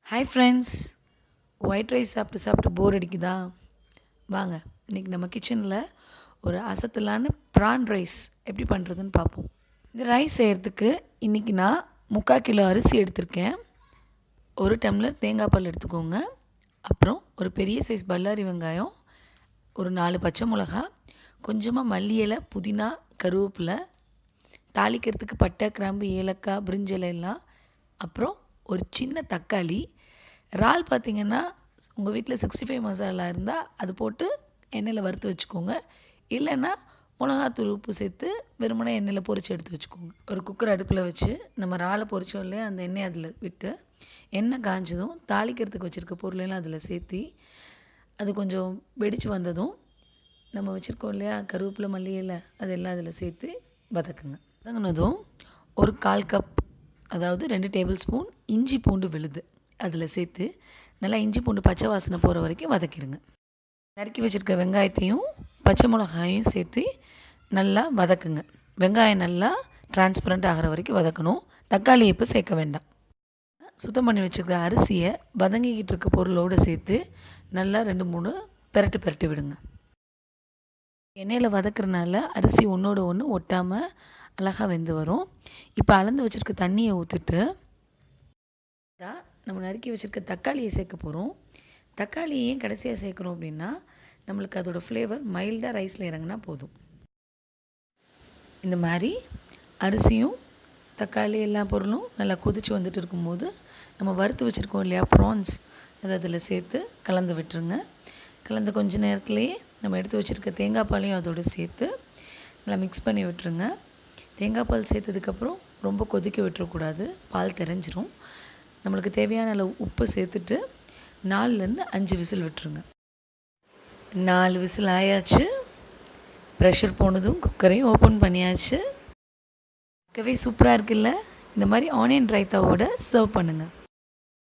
Hi friends, white rice சாப்பிட்டு போர் அடிக்குதா? வாங்க இன்றைக்கி நம்ம கிச்சனில் ஒரு அசத்தலான ப்ரான் ரைஸ் எப்படி பண்ணுறதுன்னு பார்ப்போம். இந்த ரைஸ் செய்கிறதுக்கு இன்றைக்கி நான் 3/4 கிலோ அரிசி எடுத்திருக்கேன். 1 டம்ளர் தேங்காய் பால் எடுத்துக்கோங்க. அப்புறம் ஒரு பெரிய சைஸ் பல்லாரி வெங்காயம், ஒரு 4 பச்சை மிளகா, கொஞ்சமாக மல்லி இலை, புதினா, கருவேப்பிலை, தாளிக்கிறதுக்கு பட்டை, கிராம்பு, ஏலக்காய், பிரிஞ்சி இலை எல்லாம், அப்புறம் ஒரு சின்ன தக்காளி, இறால் பார்த்திங்கன்னா உங்கள் வீட்டில் 65 மசாலா இருந்தால் அது போட்டு எண்ணெயில் வறுத்து வச்சுக்கோங்க. இல்லைன்னா மிளகாத்தூள், உப்பு சேர்த்து வெறுமனே எண்ணெயில் பொரித்து எடுத்து வச்சுக்கோங்க. ஒரு குக்கர் அடுப்பில் வச்சு நம்ம இறாலை பொரிச்சோம் இல்லையா, அந்த எண்ணெய் அதில் விட்டு எண்ணெய் காஞ்சதும் தாளிக்கிறதுக்கு வச்சுருக்க பொருளெல்லாம் அதில் சேர்த்தி அது கொஞ்சம் வெடித்து வந்ததும் நம்ம வச்சுருக்கோம் இல்லையா கருவேப்பிலை, மல்லி இலை, அதெல்லாம் அதில் சேர்த்து வதக்குங்க. வதங்கினதும் ஒரு 1/4 கப், அதாவது 2 டேபிள் ஸ்பூன் இஞ்சி பூண்டு விழுது அதில் சேர்த்து நல்லா இஞ்சி பூண்டு பச்சை வாசனை போகிற வரைக்கும் வதக்கிடுங்க. நறுக்கி வச்சுருக்க வெங்காயத்தையும் பச்சை மிளகாயும் சேர்த்து நல்லா வதக்குங்க. வெங்காயம் நல்லா டிரான்ஸ்பரண்ட் ஆகிற வரைக்கும் வதக்கணும். தக்காளி இப்போ சேர்க்க வேண்டாம். சுத்தம் பண்ணி வச்சுருக்க அரிசியை வதங்கிக்கிட்டு இருக்க பொருளோடு சேர்த்து நல்லா 2-3 பெரட்டு விடுங்க. எண்ணெயில் வதக்குறதுனால அரிசி ஒன்றோட ஒன்று ஒட்டாமல் அழகாக வெந்து வரும். இப்போ அளந்து வச்சுருக்க தண்ணியை ஊற்றிட்டு நம்ம நறுக்கி வச்சுருக்க தக்காளியை சேர்க்க போகிறோம். தக்காளி ஏன் கடைசியாக சேர்க்குறோம் அப்படின்னா, நம்மளுக்கு அதோடய ஃப்ளேவர் மைல்டாக ரைஸில் இறங்கினா போதும். இந்த மாதிரி அரிசியும் தக்காளி எல்லா பொருளும் நல்லா கொதித்து வந்துட்டு இருக்கும்போது நம்ம வறுத்து வச்சுருக்கோம் இல்லையா ப்ரான்ஸ், அதை அதில் சேர்த்து கலந்து விட்டுருங்க. கலந்து கொஞ்ச நேரத்துலேயே நம்ம எடுத்து வச்சுருக்க தேங்காய் பாலையும் அதோடு சேர்த்து நல்லா மிக்ஸ் பண்ணி விட்டுருங்க. தேங்காய் பால் சேர்த்ததுக்கப்புறம் ரொம்ப கொதிக்க விட்டுறக்கூடாது, பால் தெரிஞ்சிரும். நம்மளுக்கு தேவையான அளவு உப்பு சேர்த்துட்டு 4லேருந்து 5 விசில் விட்டுருங்க. 4 விசில் ஆயாச்சு. ப்ரெஷர் போனதும் குக்கரையும் ஓப்பன் பண்ணியாச்சு. சூப்பராக இருக்குல்ல? இந்த மாதிரி ஆனியன் ரைத்தாவோட சர்வ் பண்ணுங்கள்.